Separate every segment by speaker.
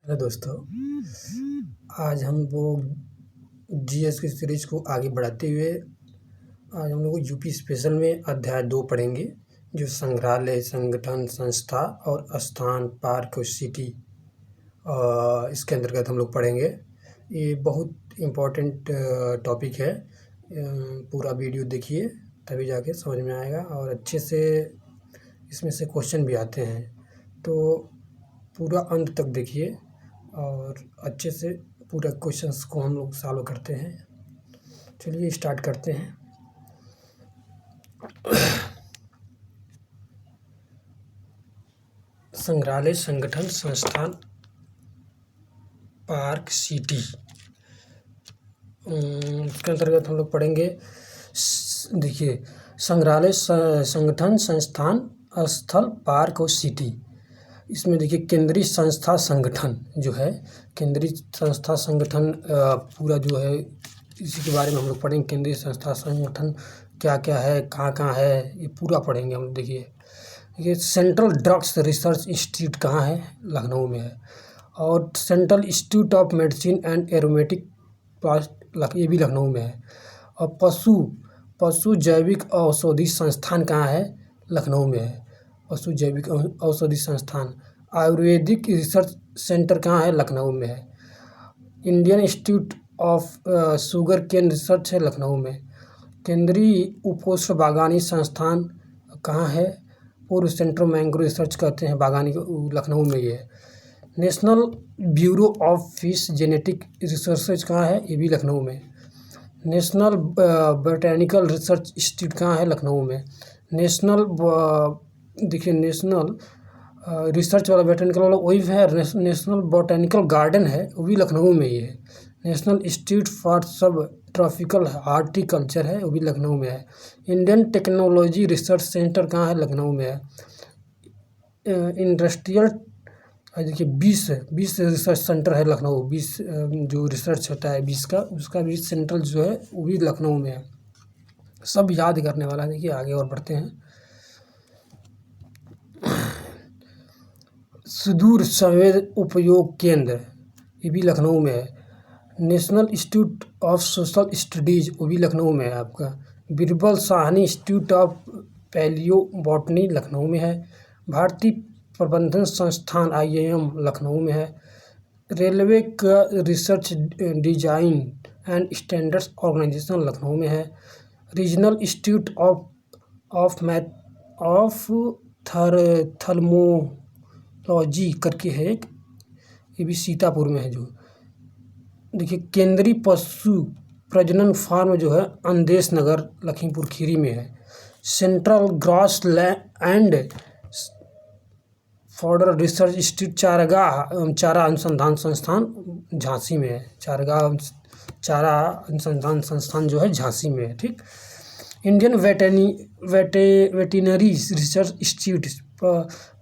Speaker 1: Hello दोस्तों, आज हम लोग जीएस की सीरीज को आगे बढ़ाते हुए आज हम लोग यूपी स्पेशल में अध्याय 2 पढ़ेंगे, जो संग्रहालय, संगठन, संस्था और स्थान, पार्क और सिटी इसके अंतर्गत हम लोग पढ़ेंगे। ये बहुत इम्पोर्टेंट टॉपिक है। पूरा वीडियो देखिए तभी जाके समझ में आएगा और अच्छे से इसमें से क्वेश्चन भी आते हैं, तो पूरा अंत तक देखिए और अच्छे से पूरा क्वेश्चंस को हम लोग सॉल्व करते हैं। चलिए स्टार्ट करते हैं। संग्रहालय, संगठन, संस्थान, पार्क, सिटी इसके अंतर्गत हम लोग पढ़ेंगे। देखिए, संग्रहालय, संगठन, संस्थान, स्थल, पार्क और सिटी। इसमें देखिए केंद्रीय संस्था संगठन जो है, केंद्रीय संस्था संगठन पूरा जो है इसी के बारे में हम लोग पढ़ेंगे। केंद्रीय संस्था संगठन क्या क्या है, कहाँ है, ये पूरा पढ़ेंगे हम। देखिए ये सेंट्रल ड्रग्स रिसर्च इंस्टीट्यूट कहाँ है, लखनऊ में है। और central institute of medicine and aromatic plants, ये भी लखनऊ में है। और पशु जैविक औषधि संस्थान कहाँ है, लखनऊ में है। पशु जैविक औषधि संस्थान। आयुर्वेदिक रिसर्च सेंटर कहाँ है, लखनऊ में है। Indian institute of Sugar Cane Research है, लखनऊ में। केंद्रीय उपोष्ण बागवानी संस्थान कहाँ है, पूर्व सेंट्रल मैंग्रोव रिसर्च करते हैं बागवानी, लखनऊ में ये है। National bureau of fish genetic research कहाँ है, ये भी लखनऊ में। नेशनल बोटैनिकल रिसर्च इंस्टीट्यूट कहाँ है, लखनऊ में। नेशनल देखिए नेशनल रिसर्च वाला बोटैनिकल वाला वही है। नेशनल बोटैनिकल गार्डन है, वो भी लखनऊ में ही है। नेशनल इंस्टीट्यूट फॉर सब ट्रॉपिकल हार्टिकल्चर है, वो भी लखनऊ में है। इंडियन टेक्नोलॉजी रिसर्च सेंटर कहाँ है, लखनऊ में है। इंडस्ट्रियल देखिए 20 रिसर्च सेंटर है लखनऊ। 20 जो रिसर्च होता है 20 का, उसका भी सेंट्रल जो है वो भी लखनऊ में है। सब याद करने वाला है। देखिए आगे और बढ़ते हैं। सुदूर संवेद उपयोग केंद्र, ये भी लखनऊ में है। National Institute of Social Studies, वो भी लखनऊ में है आपका। Birbal Sahni Institute of Palaeobotany, Lucknow में है। भारतीय प्रबंधन संस्थान IIM, लखनऊ में है। रेलवे का Research Design and Standards Organisation, Lucknow में है। रीजनल इंस्टीट्यूट ऑफ थर्मोलॉजी करके है एक, ये भी सीतापुर में है। जो देखिए केंद्रीय पशु प्रजनन फार्म जो है अंदेश नगर, लखीमपुर खीरी में है। Central grass land fodder research institute चारा अनुसंधान संस्थान झांसी में है। चारा अनुसंधान संस्थान जो है झांसी में है, ठीक। इंडियन वेटेनरी रिसर्च इंस्टीट्यूट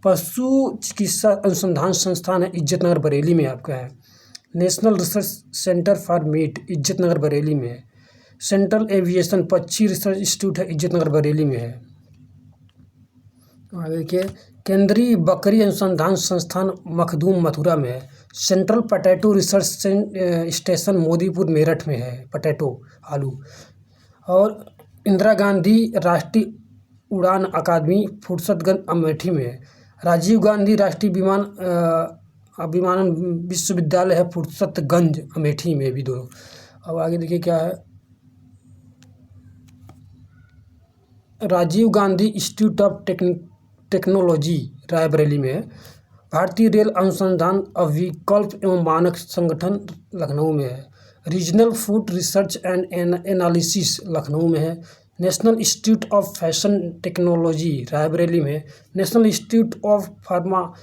Speaker 1: पशु चिकित्सा अनुसंधान संस्थान है, इज्जतनगर बरेली में आपका है। National research centre for meet, Izzatnagar Bareilly में है। सेंट्रल एविएशन पक्षी रिसर्च इंस्टीट्यूट है, इज्जतनगर बरेली में है। देखिए केंद्रीय बकरी अनुसंधान संस्थान मखदूम मथुरा में है। Central potato research station Modipur Meerut में है, पोटैटो आलू। और इंदिरा गांधी राष्ट्रीय उड़ान अकादमी फुर्सतगंज अमेठी में है। राजीव गांधी राष्ट्रीय विमानन विश्वविद्यालय है फुर्सतगंज अमेठी में भी, दोनों। अब आगे देखिए क्या है। Rajiv Gandhi Institute of Technology Raebareli में है। भारतीय रेल अनुसंधान अभिकल्प एवं मानक संगठन, लखनऊ में है। Regional food research and analysis, Lucknow में है। National Institute of fashion technology Raebareli में है। National Institute of pharma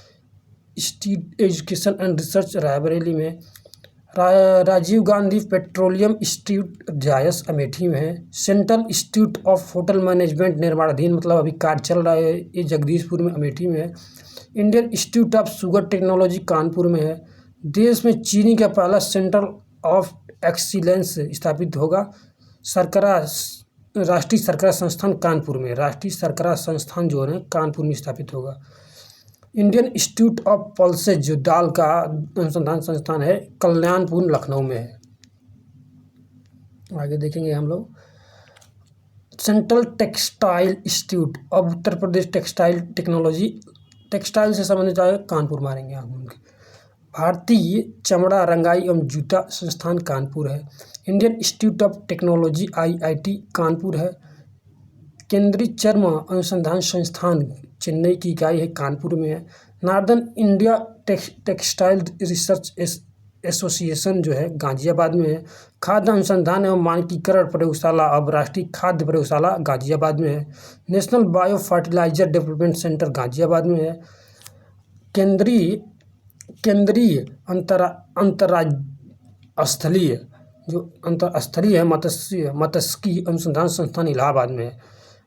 Speaker 1: education and research Raebareli में। राजीव गांधी पेट्रोलियम इंस्टीट्यूट जायस अमेठी में है। Central institute of hotel management निर्माणाधीन, मतलब अभी कार्य चल रहा है, ये जगदीशपुर में अमेठी में है। Indian institute of sugar technology Kanpur में है। देश में चीनी का पहला सेंटर ऑफ एक्सीलेंस स्थापित होगा। राष्ट्रीय शर्करा संस्थान कानपुर में, राष्ट्रीय शर्करा संस्थान जो है कानपुर में स्थापित होगा। इंडियन इंस्टीट्यूट ऑफ पल्सेज जो दाल का अनुसंधान संस्थान है कल्याणपुर लखनऊ में है। आगे देखेंगे हम लोग central textile institute of Uttar Pradesh textile technology, textile से संबंधित आगे कानपुर मारेंगे हम उनके। भारतीय चमड़ा रंगाई एवं जूता संस्थान कानपुर है। Indian institute of technology IIT Kanpur है। केंद्रीय चर्म अनुसंधान संस्थान चेन्नई की इकाई है कानपुर में है। Northern India textile research association जो है गाजियाबाद में है। खाद्य अनुसंधान एवं मानकीकरण प्रयोगशाला अब राष्ट्रीय खाद्य प्रयोगशाला गाजियाबाद में है। National Bio Fertiliser Development Centre Ghaziabad में है। केंद्रीय अंतरस्थलीय मत्स्यिकी अनुसंधान संस्थान इलाहाबाद में है।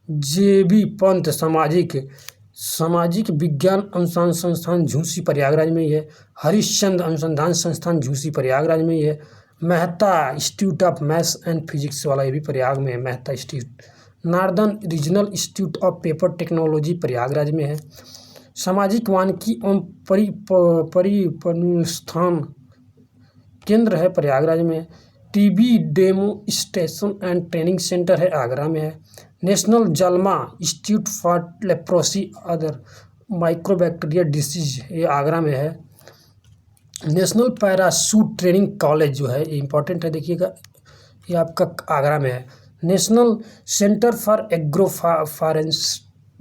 Speaker 1: JB पंत सामाजिक विज्ञान अनुसंधान संस्थान झूसी प्रयागराज में ही है। हरिश्चंद्र अनुसंधान संस्थान झूसी प्रयागराज में ही है। Mehta institute of maths and physics वाला ये भी प्रयाग में है, Mehta institute. Northern regional institute of paper technology Prayagraj में है। सामाजिक वानिकी एवं परिपुनस्थान केंद्र है प्रयागराज में। TB demonstration and training centre है आगरा में है। National Jalma institute for leprosy other mycobacterial disease ये आगरा में है। नेशनल पैराशूट ट्रेनिंग कॉलेज जो है ये इंपॉर्टेंट है, देखिएगा ये आपका आगरा में है। National centre for agro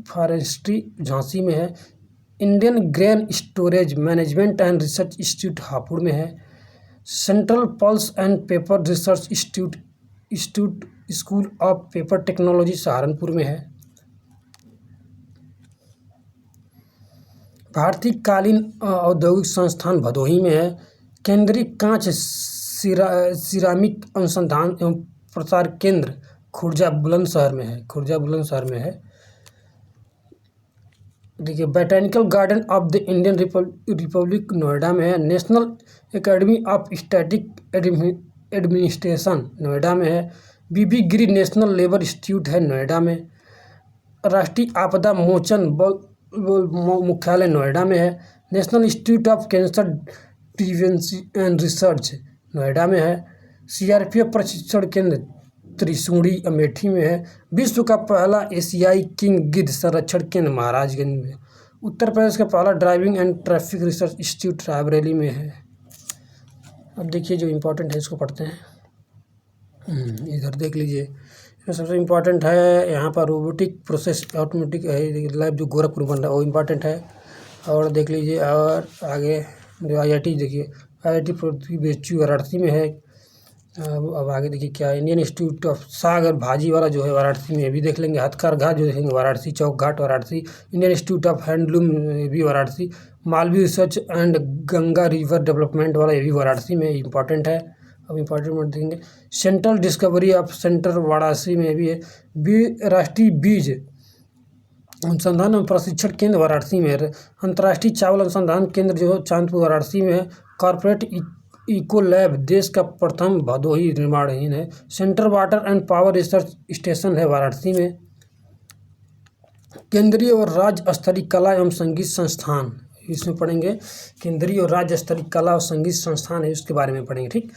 Speaker 1: forestry Jhansi में है। Indian grain storage management and research institute Hapur में है। Central pulse and paper research institute school of paper technology Saharanpur में है। भारतीय कालीन औद्योगिक संस्थान भदोही में है। केंद्रीय कांच सिरामिक अनुसंधान एवं प्रसार केंद्र खुर्जा बुलंदशहर में है। देखिए botanical garden of the Indian Republic Noida में है। National academy of static administration Noida में है। BB गिरी नेशनल लेबर इंस्टीट्यूट है नोएडा में। राष्ट्रीय आपदा मोचन बल मुख्यालय नोएडा में है। National Institute of cancer prevention and research Noida में है। CRPF प्रशिक्षण केंद्र त्रिशूड़ी अमेठी में है। विश्व का पहला एशियाई किंग गिद्ध संरक्षण केंद्र महाराजगंज में। उत्तर प्रदेश का पहला driving and traffic research institute Raebareli में है। अब देखिए जो इम्पोर्टेंट है इसको पढ़ते हैं। इधर देख लीजिए, इसमें सबसे इम्पोर्टेंट है यहाँ पर रोबोटिक प्रोसेस ऑटोमेटिक लैब जो गोरखपुर बन रहा है वो इम्पोर्टेंट है। और देख लीजिए और आगे जो IIT देखिए IIT पृथ्वी बेचू वाराणसी में है। अब आगे देखिए क्या इंडियन इंस्टीट्यूट ऑफ साग और भाजी वाला जो है वाराणसी में, ये भी देख लेंगे। हथकरघा जो देखेंगे Varanasi, Chowk Ghat Varanasi. Indian institute of handloom ये भी Varanasi. Malviya research and Ganga river development वाला ये भी वाराणसी में इंपॉर्टेंट है। अब इम्पोर्टेंट वर्ड देखेंगे central discovery of centre Varanasi में भी है। राष्ट्रीय बीज अनुसंधान एवं प्रशिक्षण केंद्र वाराणसी में है। अंतर्राष्ट्रीय चावल अनुसंधान केंद्र जो चांदपुर वाराणसी में है। कॉर्पोरेट इको लैब देश का प्रथम भदोही निर्माणहीन है। Central water and power research station है वाराणसी में। केंद्रीय और राज्य स्तरीय कला एवं संगीत संस्थान इसमें पढ़ेंगे। केंद्रीय और राज्य स्तरीय कला और संगीत संस्थान है उसके बारे में पढ़ेंगे, ठीक।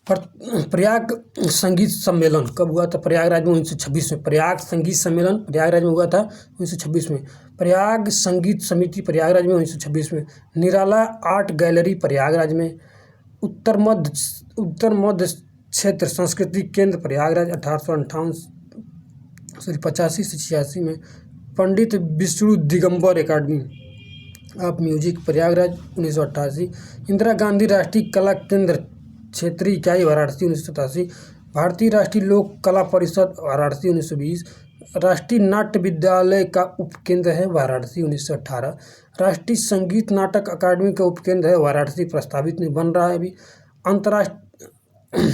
Speaker 1: प्रयाग संगीत सम्मेलन कब हुआ था? प्रयागराज में 1926 में। प्रयाग संगीत सम्मेलन प्रयागराज में हुआ था 1926 में। प्रयाग संगीत समिति प्रयागराज में 1926 में। निराला आर्ट गैलरी प्रयागराज में। उत्तर मध्य क्षेत्र संस्कृति केंद्र प्रयागराज 1885 से 86 में। Pandit Vishnu Digambar academy of music Prayagraj 1988। Indira Gandhi Rashtriya Kala केंद्र क्षेत्रीय इकाई वाराणसी 1987। भारतीय राष्ट्रीय लोक कला परिषद वाराणसी 1920। राष्ट्रीय नाट्य विद्यालय का उपकेंद्र है वाराणसी 1918। राष्ट्रीय संगीत नाटक अकादमी का उपकेंद्र है वाराणसी, प्रस्तावित में बन रहा है अभी।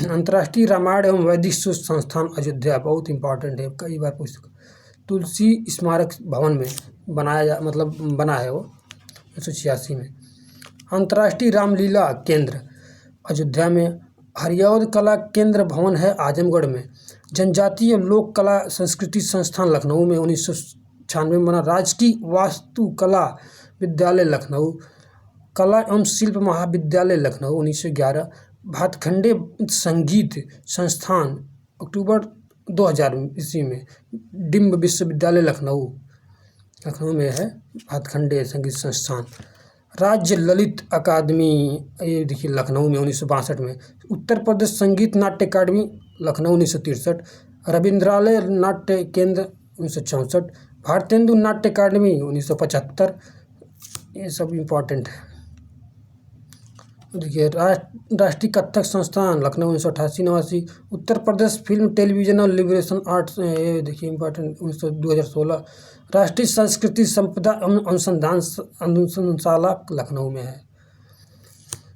Speaker 1: अंतर्राष्ट्रीय रामायण एवं वैदिक शोध संस्थान अयोध्या बहुत इंपॉर्टेंट है, कई बार पूछ चुका। तुलसी स्मारक भवन में बना है वो 1986 में। अंतर्राष्ट्रीय रामलीला केंद्र अयोध्या में। हरिऔध कला केंद्र भवन है आजमगढ़ में। जनजातीय लोक कला संस्कृति संस्थान लखनऊ में 1996 में बना। राजकीय वास्तुकला विद्यालय लखनऊ, कला एवं शिल्प महाविद्यालय लखनऊ 1911, भातखंडे संगीत संस्थान अक्टूबर 2000 ईस्वी में, डिम्ब विश्वविद्यालय लखनऊ में है भातखंडे संगीत संस्थान। राज्य ललित अकादमी, ये देखिए लखनऊ में 1962 में। उत्तर प्रदेश संगीत नाट्य अकादमी लखनऊ 1963, रविंद्रालय नाट्य केंद्र 1964, भारतेंदु नाट्य अकादमी 1975। ये सब इम्पोर्टेंट है। देखिए राष्ट्रीय कथक संस्थान लखनऊ 1988-89, उत्तर प्रदेश फिल्म टेलीविजन और लिबरेशन आर्ट्स, ये देखिए इम्पोर्टेंट 2016। राष्ट्रीय संस्कृति संपदा एवं अनुसंधानशाला लखनऊ में है।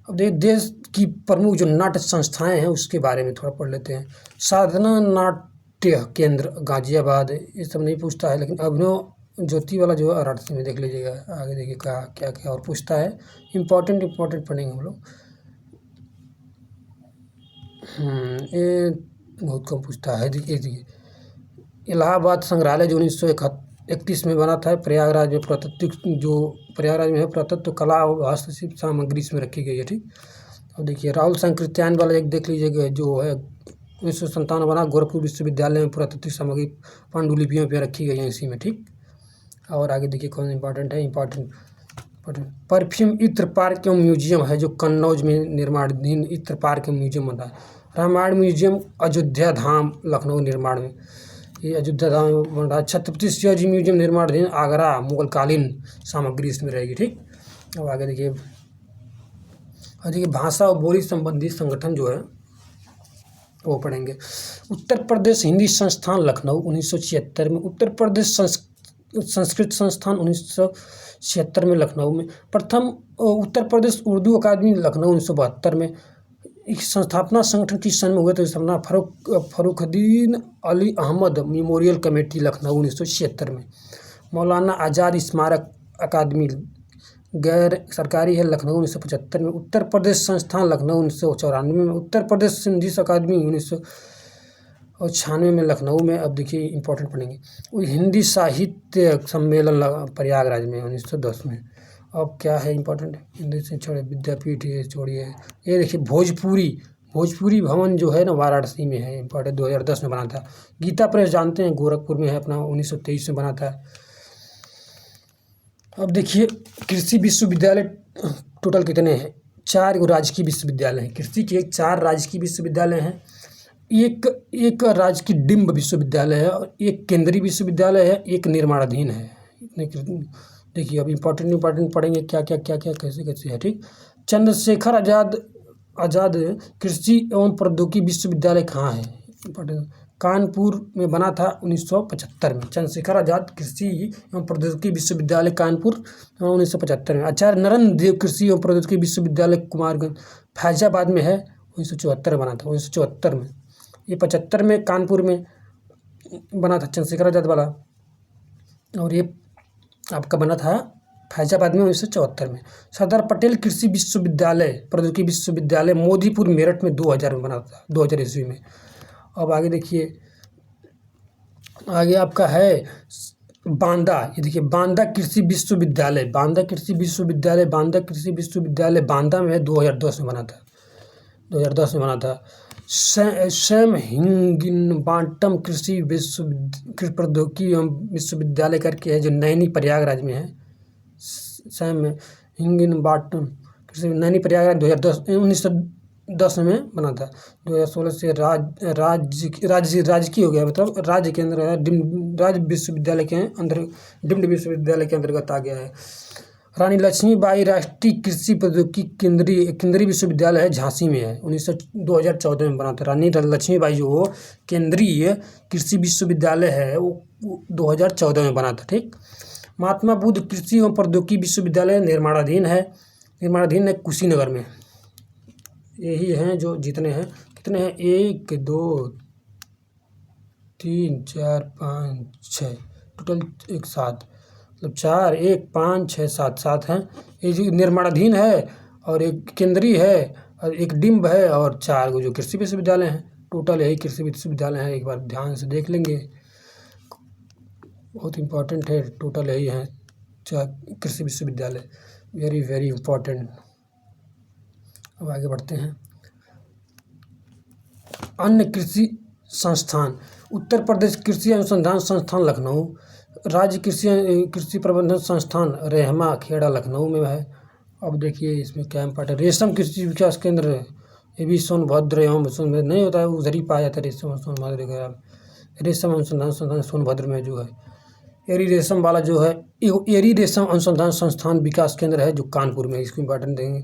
Speaker 1: अब देश की प्रमुख जो नाट्य संस्थाएं हैं उसके बारे में थोड़ा पढ़ लेते हैं। साधना नाट्य केंद्र गाजियाबाद, ये सब नहीं पूछता है, लेकिन अभिनव ज्योति वाला जो है वाराणसी में, देख लीजिएगा। आगे देखिए क्या क्या और पूछता है। इम्पोर्टेंट पढ़ेंगे हम लोग। ये बहुत कम पूछता है। देखिए इलाहाबाद संग्रहालय जो 1931 में बना था, प्रयागराज में प्रयागराज में है, पुरातत्व कला और हस्तशिल्प सामग्री इसमें रखी गई है। ठीक। अब देखिए राहुल सांकृत्यायन वाला एक देख लीजिएगा, जो है 1957 बना, गोरखपुर विश्वविद्यालय में पुरातत्व सामग्री पांडुलिपियों पर रखी गई है इसी में। ठीक। और आगे देखिए कौन इम्पोर्टेंट है। परफ्यूम इत्र पार्क एवं म्यूजियम है जो कन्नौज में निर्माणाधीन इत्र पार्क एवं म्यूजियम बना है। रामायण म्यूजियम अयोध्या धाम लखनऊ निर्माण में, ये अयोध्या धाम बन रहा है। छत्रपति शिवाजी म्यूजियम निर्माणाधीन आगरा, मुगलकालीन सामग्री इसमें रहेगी। ठीक। अब आगे देखिए भाषा और बोली संबंधी संगठन जो है वो पढ़ेंगे। उत्तर प्रदेश हिंदी संस्थान लखनऊ 1976 में, उत्तर प्रदेश संस्कृत संस्थान 1976 में लखनऊ में। प्रथम उत्तर प्रदेश उर्दू अकादमी लखनऊ 1972 में। संस्थापना संगठन किस सन में हुए थे? स्थापना फरुखुद्दीन अली अहमद मेमोरियल कमेटी लखनऊ 1976 में। मौलाना आज़ाद स्मारक अकादमी गैर सरकारी है लखनऊ 1975 में। उत्तर प्रदेश संस्थान लखनऊ 1994 में। उत्तर प्रदेश सिंधी अकादमी 1996 में लखनऊ में। अब देखिए इंपॉर्टेंट पढ़ेंगे। हिंदी साहित्य सम्मेलन प्रयागराज में 1910 में। अब क्या है इंपॉर्टेंट, हिंदी से छोड़े विद्यापीठ, ये छोड़िए। ये देखिए भोजपुरी भवन जो है ना वाराणसी में है, इंपॉर्टेंट 2010 में बना था। गीता प्रेस जानते हैं गोरखपुर में है अपना, 1923 में बना था। अब देखिए कृषि विश्वविद्यालय टोटल कितने हैं? 4 राजकीय विश्वविद्यालय हैं। कृषि के 4 राजकीय विश्वविद्यालय हैं। एक राजकीय डिम्ब विश्वविद्यालय है और एक केंद्रीय विश्वविद्यालय है, एक निर्माणाधीन है। देखिए अब इम्पोर्टेंट पढ़ेंगे क्या कैसे है। ठीक। चंद्रशेखर आज़ाद कृषि एवं प्रौद्योगिकी विश्वविद्यालय कहाँ है? इम्पोर्टेंट, कानपुर में बना था 1975 में। चंद्रशेखर आज़ाद कृषि एवं प्रौद्योगिकी विश्वविद्यालय कानपुर 1975 में। आचार्य नरेंद्र देव कृषि एवं प्रौद्योगिकी विश्वविद्यालय कुमारगंज फैजाबाद में है, 1974 बना था, 1974 में। ये 75 में कानपुर में बना था चंद्रशेखर आज़ाद वाला, और ये आपका बना था फैजाबाद में 1974 में। सरदार पटेल कृषि विश्वविद्यालय प्रौद्योगिकी विश्वविद्यालय मोदीपुर मेरठ में 2000 में बना था, 2000 ईस्वी में। अब आगे देखिए, आगे आपका है बांदा। ये देखिए बांदा कृषि विश्वविद्यालय बांदा में 2010 में बना था, 2010 में बना था। सैम हिंगिनबाटम कृषि प्रौद्योगिकी एवं विश्वविद्यालय करके है जो नैनी प्रयागराज में है। सैम हिंगिनबाटम कृषि नैनी प्रयागराज 1910 में बना था। 2016 से राजकीय हो गया, मतलब राज्य के अंदर है, राज्य विश्वविद्यालय के अंदर, डिम्ड विश्वविद्यालय के अंतर्गत आ गया है। रानी लक्ष्मीबाई राष्ट्रीय कृषि प्रौद्योगिकी केंद्रीय विश्वविद्यालय है, झांसी में है, 2014 में बना था। रानी लक्ष्मीबाई जो केंद्रीय कृषि विश्वविद्यालय है वो 2014 में बना था। ठीक। महात्मा बुद्ध कृषि एवं प्रौद्योगिकी विश्वविद्यालय निर्माणाधीन है कुशीनगर में। यही हैं जो जितने हैं, कितने हैं, 1 2 3 4 5 6 टोटल 7, मतलब 4 1 5 6 7 हैं। ये जो निर्माणाधीन है और एक केंद्रीय है और एक डिम्ब है और 4 जो कृषि विश्वविद्यालय हैं। टोटल यही कृषि विश्वविद्यालय हैं, एक बार ध्यान से देख लेंगे। बहुत इम्पोर्टेंट है, टोटल यही है कृषि विश्वविद्यालय, वेरी वेरी इम्पोर्टेंट। अब आगे बढ़ते हैं। अन्य कृषि संस्थान, उत्तर प्रदेश कृषि अनुसंधान संस्थान लखनऊ, राज्य कृषि प्रबंधन संस्थान रेहमा खेड़ा लखनऊ में है। अब देखिए इसमें क्या इम्पोर्ट है। रेशम कृषि विकास केंद्र, ये भी सोनभद्र एवं सोनभद्र नहीं होता है, उधर ही पाया जाता है रेशम और सोनभद्र का। रेशम अनुसंधान संस्थान सोनभद्र में जो है। एरी रेशम वाला जो है, एरी रेशम अनुसंधान संस्थान विकास केंद्र है जो कानपुर में, इसको इम्पोर्टेंट देंगे।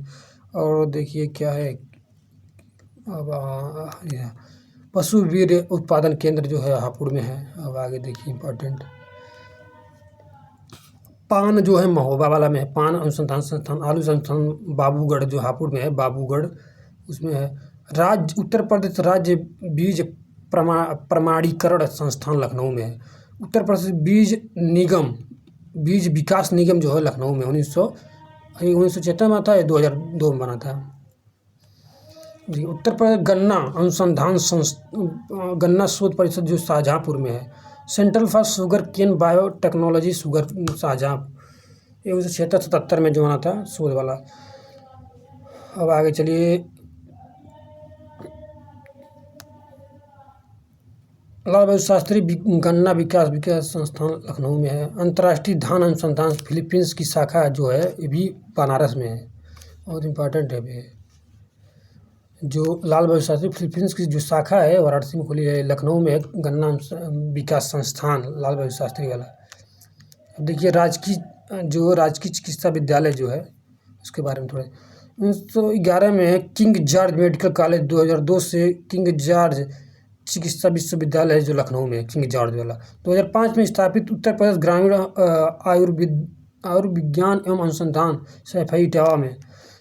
Speaker 1: और देखिए क्या है, अब पशु वीर्य उत्पादन केंद्र जो है हापुड़ में है। अब आगे देखिए इम्पोर्टेंट, पान जो है महोबा वाला में है, पान अनुसंधान संस्थान, आलू संस्थान बाबूगढ़ जो हापुड़ में है, बाबूगढ़ उसमें है। उत्तर प्रदेश राज्य बीज प्रमाणीकरण संस्थान लखनऊ में है। उत्तर प्रदेश बीज विकास निगम जो है लखनऊ में 1976 में आता है, 2002 में बना था जी। उत्तर प्रदेश गन्ना शोध परिषद जो शाहजहाँपुर में है। Centre for Sugar Cane Biotechnology Sugar Shahjahanpur, ये 1976-77 में जो बना था शोध वाला। अब आगे चलिए, लाल बहादुर शास्त्री गन्ना विकास संस्थान लखनऊ में है। अंतर्राष्ट्रीय धान अनुसंधान फिलीपींस की शाखा जो है ये भी बनारस में है, बहुत इम्पोर्टेंट है ये। जो लाल बहादुर शास्त्री फिलीपींस की जो शाखा है वाराणसी में खुली है, लखनऊ में है गन्ना विकास संस्थान लाल बहादुर शास्त्री वाला। अब देखिए राजकीय चिकित्सा विद्यालय जो है उसके बारे में थोड़े। 1911 में है किंग जॉर्ज मेडिकल कॉलेज, 2002 से किंग जॉर्ज चिकित्सा विश्वविद्यालय है जो लखनऊ में है, किंग जॉर्ज वाला। 2005 में स्थापित उत्तर प्रदेश ग्रामीण आयुर्विज्ञान एवं अनुसंधान सैफई इटावा में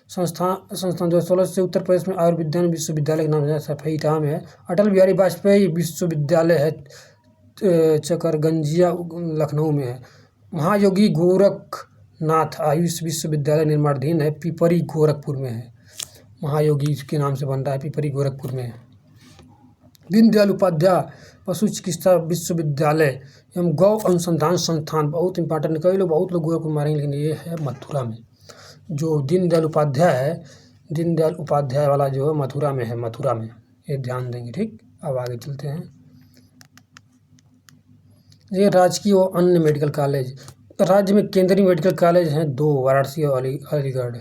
Speaker 1: संस्थान 2016 से उत्तर प्रदेश में आयुर्विज्ञान विश्वविद्यालय के नाम से सैफई इटावा में है। अटल बिहारी वाजपेयी विश्वविद्यालय है चकरगंजिया लखनऊ में है। महायोगी गोरखनाथ आयुष विश्वविद्यालय निर्माणाधीन है, पिपरी गोरखपुर में है। महायोगी के नाम से बन रहा है, पिपरी गोरखपुर में है। दीनदयाल उपाध्याय पशु चिकित्सा विश्वविद्यालय एवं गौ अनुसंधान संस्थान, बहुत इंपॉर्टेंट, कई लोग बहुत लोग गोरखपुर मारेंगे लेकिन ये है मथुरा में। जो दीनदयाल उपाध्याय है, दीनदयाल उपाध्याय वाला जो है मथुरा में है, मथुरा में, ये ध्यान देंगे, ठीक। अब आगे चलते हैं। ये राजकीय और अन्य मेडिकल कॉलेज, राज्य में केंद्रीय मेडिकल कॉलेज हैं 2, वाराणसी और अलीगढ़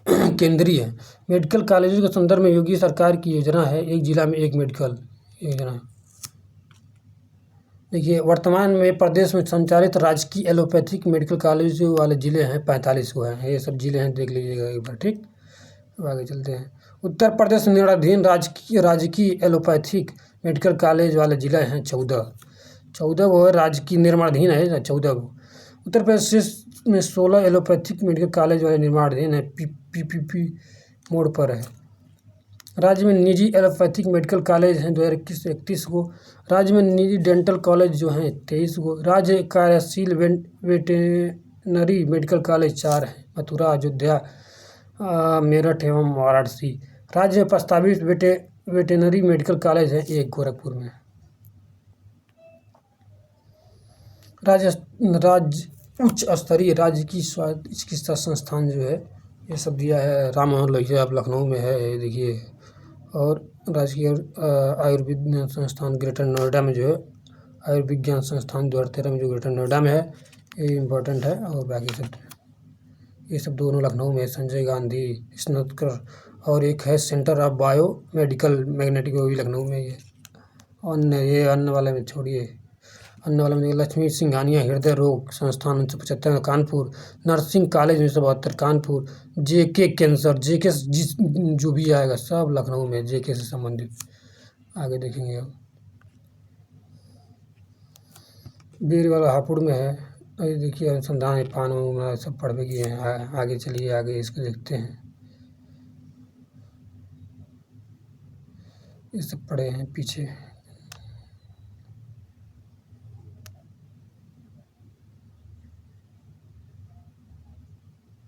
Speaker 1: केंद्रीय है। मेडिकल कॉलेजों के संदर्भ में योगी सरकार की योजना है एक जिला में एक मेडिकल योजना। देखिए वर्तमान में प्रदेश में संचालित राजकीय एलोपैथिक मेडिकल कॉलेज वाले ज़िले हैं 45 को हैं, ये सब ज़िले हैं, देख लीजिएगा एक बार, ठीक। अब आगे चलते हैं। उत्तर प्रदेश निर्माणाधीन राजकीय एलोपैथिक मेडिकल कॉलेज वाले ज़िले हैं 14 वो है, राजकीय निर्माणाधीन है 14 को। उत्तर प्रदेश में 16 एलोपैथिक मेडिकल कॉलेज वाले निर्माणाधीन है, PPP मोड पर है। राज्य में निजी एलोपैथिक मेडिकल कॉलेज हैं 2021 से 31 को। राज्य में निजी डेंटल कॉलेज जो हैं 23 को। राज्य कार्यशील वेटेनरी मेडिकल कॉलेज 4 हैं, मथुरा, अयोध्या, मेरठ एवं वाराणसी। राज्य में प्रस्तावित वेटेनरी मेडिकल कॉलेज है 1 गोरखपुर में। राज्य उच्च स्तरीय राज्य की स्वास्थ्य चिकित्सा संस्थान जो है ये सब दिया है। राम मनोहर लोहिया अब लखनऊ में है, ये देखिए। और राजकीय आयुर्विज्ञान संस्थान ग्रेटर नोएडा में जो है, आयुर्विज्ञान संस्थान 2013 में जो ग्रेटर नोएडा में है, ये इम्पोर्टेंट है। और बाकी सब ये सब दोनों लखनऊ में है, संजय गांधी स्नातक, और एक है centre of bio medical magnetic, वो भी लखनऊ में ही है। अन्य वाले में छोड़िए, अन्य वाले में लक्ष्मी सिंघानिया हृदय रोग संस्थान 1975 Kanpur, nursing college 1972 Kanpur, JK cancer, JK जो भी आएगा सब लखनऊ में, JK से संबंधित। आगे देखेंगे अब बीर वाला हापुड़ में है। ये देखिए अनुसंधान पान सब पढ़ भी किए हैं। आगे चलिए, आगे इसको देखते हैं, ये सब पढ़े हैं पीछे।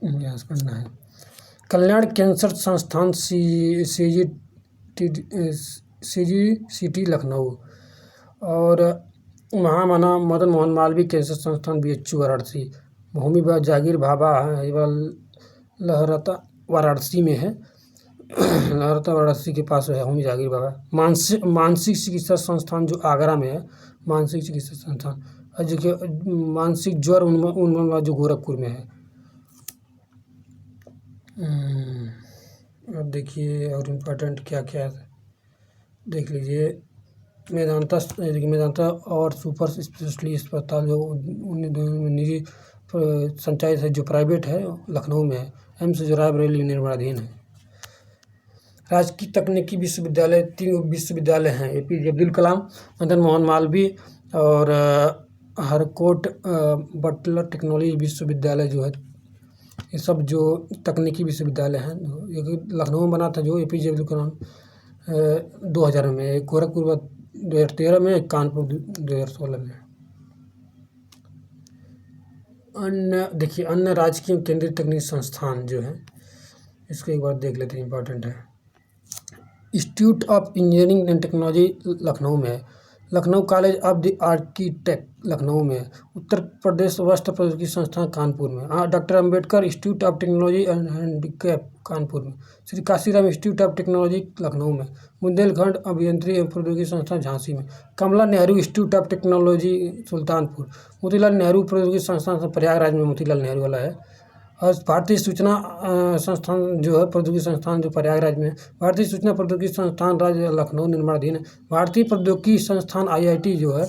Speaker 1: यहाँ पढ़ना है। कल्याण कैंसर संस्थान CGCT लखनऊ, और महामना मदन मोहन मालवीय कैंसर संस्थान BHU वाराणसी, होमी जागीर भाभा लहरता वाराणसी में है। लहरता वाराणसी के पास है होमी जागीर बाबा। मानसिक चिकित्सा संस्थान जो आगरा में है, मानसिक चिकित्सा संस्थान, और जो मानसिक ज्वर उन्मूलन वाला जो गोरखपुर में है। अब देखिए और इम्पोर्टेंट क्या क्या देख लीजिए। मेदांता और सुपर स्पेशलिटी अस्पताल जो निजी संचालित है, जो प्राइवेट है, लखनऊ में है। एम्स जो रायबरेली निर्माणाधीन है। राजकीय तकनीकी विश्वविद्यालय 3 विश्वविद्यालय हैं, APJ अब्दुल कलाम, मदन मोहन मालवीय और हरकोट बटलर टेक्नोलॉजी विश्वविद्यालय जो है। ये सब जो तकनीकी विश्वविद्यालय हैं, लखनऊ में बना था जो APJ अब्दुल कलाम 2000 में, गोरखपुर 2013 में, कानपुर 2016 में। देखिए अन्य राजकीय केंद्रीय तकनीकी संस्थान जो है, इसको एक बार देख लेते हैं, इंपॉर्टेंट है। Institute of engineering and technology Lucknow में है। Lucknow college of the architect Lucknow में है। उत्तर प्रदेश वस्त्र प्रौद्योगिकी संस्थान कानपुर में। Doctor Ambedkar institute of technology and handicraft Kanpur में। Shri Kashiram institute of technology Lucknow में। बुंदेलखंड अभियंत्रण एवं प्रौद्योगिकी संस्थान झांसी में। Kamla Nehru institute of technology Sultanpur. Motilal Nehru Praudyogiki Sansthan Prayagraj में मोतीलाल नेहरू वाला है। और भारतीय सूचना संस्थान जो है, प्रौद्योगिकी संस्थान जो प्रयागराज में है। भारतीय सूचना प्रौद्योगिकी संस्थान राज्य लखनऊ निर्माणाधीन है। भारतीय प्रौद्योगिकी संस्थान IIT जो है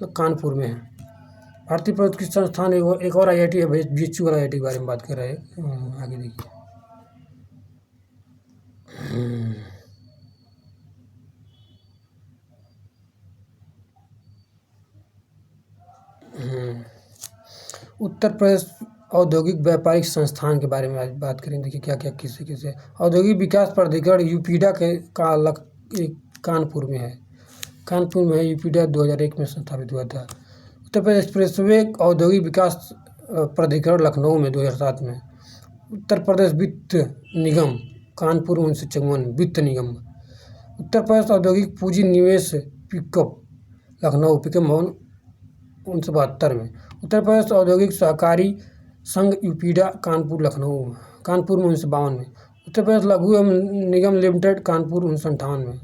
Speaker 1: कानपुर में है। भारतीय प्रौद्योगिकी संस्थान एक और IIT है, BHU वाला IIT के बारे में बात कर रहे हैं। आगे देखिए। उत्तर प्रदेश औद्योगिक व्यापारिक संस्थान के बारे में आज बात करेंगे। देखिए क्या क्या किसे औद्योगिक विकास प्राधिकरण यूपीडा कानपुर में है। कानपुर में है यूपीडा, 2001 में स्थापित हुआ था। उत्तर प्रदेश एक्सप्रेसवे औद्योगिक विकास प्राधिकरण लखनऊ में 2007 में। उत्तर प्रदेश वित्त निगम कानपुर 1954 वित्त निगम। उत्तर प्रदेश औद्योगिक पूंजी निवेश पिकअप लखनऊ पिकअप भवन 1972 में। उत्तर प्रदेश औद्योगिक सहकारी संघ यूपीडा कानपुर लखनऊ कानपुर में 1952 में। उत्तर प्रदेश लघु एवं निगम लिमिटेड कानपुर 1958 में।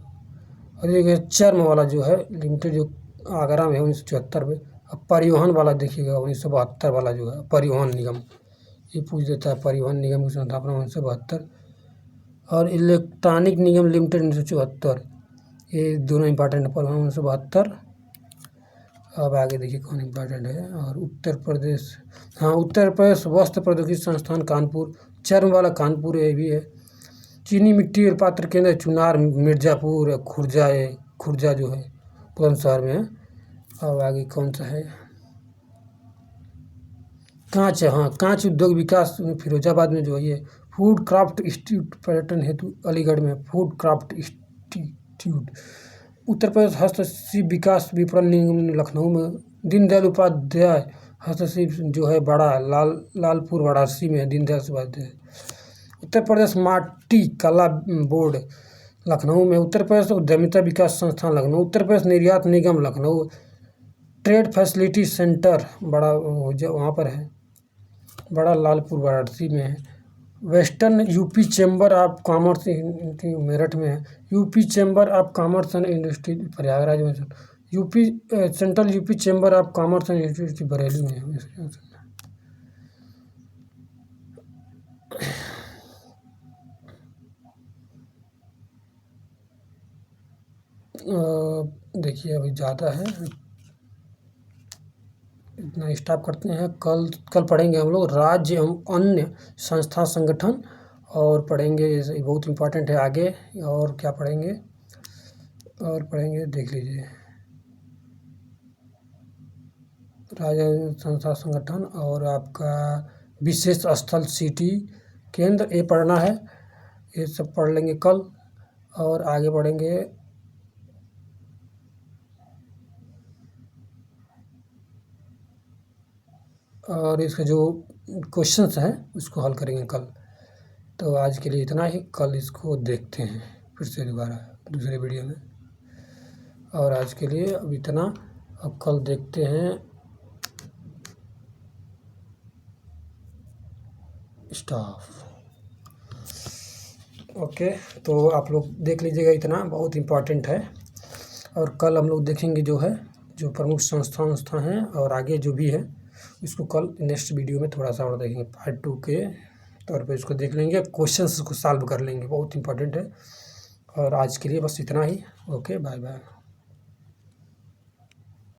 Speaker 1: और ये चर्म वाला जो है लिमिटेड जो आगरा में है 1974 में। अब परिवहन वाला देखिएगा 1972 वाला जो है परिवहन निगम, ये पूछ देता है। परिवहन निगम की स्थापना 1972 और इलेक्ट्रॉनिक निगम लिमिटेड 1974, ये दोनों इंपॉर्टेंट है। परिवहन 1972। अब आगे देखिए कौन इम्पोर्टेंट है। और उत्तर प्रदेश वस्त्र प्रौद्योगिकी संस्थान कानपुर, चर्म वाला कानपुर ये भी है। चीनी मिट्टी और पात्र केंद्र चुनार मिर्जापुर खुर्जा जो है बुलंदशहर में है। अब आगे कौन सा है, कांच है। हाँ, कांच उद्योग विकास फिरोजाबाद में जो है ये। फूड क्राफ्ट इंस्टीट्यूट पर्यटन हेतु अलीगढ़ में food craft institute. Uttar Pradesh हस्तशिल्प विकास विपणन निगम लखनऊ में। दीनदयाल उपाध्याय हस्तशिल्प जो है बड़ा लालपुर वाराणसी में है, दीनदयाल उपाध्याय। उत्तर प्रदेश माटी कला बोर्ड लखनऊ में। उत्तर प्रदेश उद्यमिता विकास संस्थान Lucknow. Uttar Pradesh Niryat Nigam Lucknow. Trade facility centre बड़ा वहाँ पर है, बड़ा लालपुर वाराणसी में है। Western UP chamber of commerce Meerut में है। UP chamber of commerce and industry Prayagraj में। Central UP chamber of commerce and industry Bareilly में है। देखिए अभी ज़्यादा है, इतना स्टॉप करते हैं। कल पढ़ेंगे हम लोग राज्य एवं अन्य संस्था संगठन, और पढ़ेंगे बहुत इम्पोर्टेंट है आगे। और क्या पढ़ेंगे देख लीजिए। राज्य संस्था संगठन और आपका विशेष स्थल सिटी केंद्र, ये पढ़ना है। ये सब पढ़ लेंगे कल। और आगे बढ़ेंगे और इसके जो क्वेश्चंस हैं उसको हल करेंगे कल। तो आज के लिए इतना ही, कल इसको देखते हैं फिर से दोबारा दूसरे वीडियो में। और आज के लिए अब इतना। अब कल देखते हैं स्टाफ। ओके, तो आप लोग देख लीजिएगा, इतना बहुत इम्पॉर्टेंट है। और कल हम लोग देखेंगे जो है, जो प्रमुख संस्था हैं और आगे जो भी है, इसको कल नेक्स्ट वीडियो में थोड़ा सा और देखेंगे, पार्ट 2 के तौर पे इसको देख लेंगे, क्वेश्चंस को सॉल्व कर लेंगे, बहुत इंपॉर्टेंट है। और आज के लिए बस इतना ही। Okay, bye bye.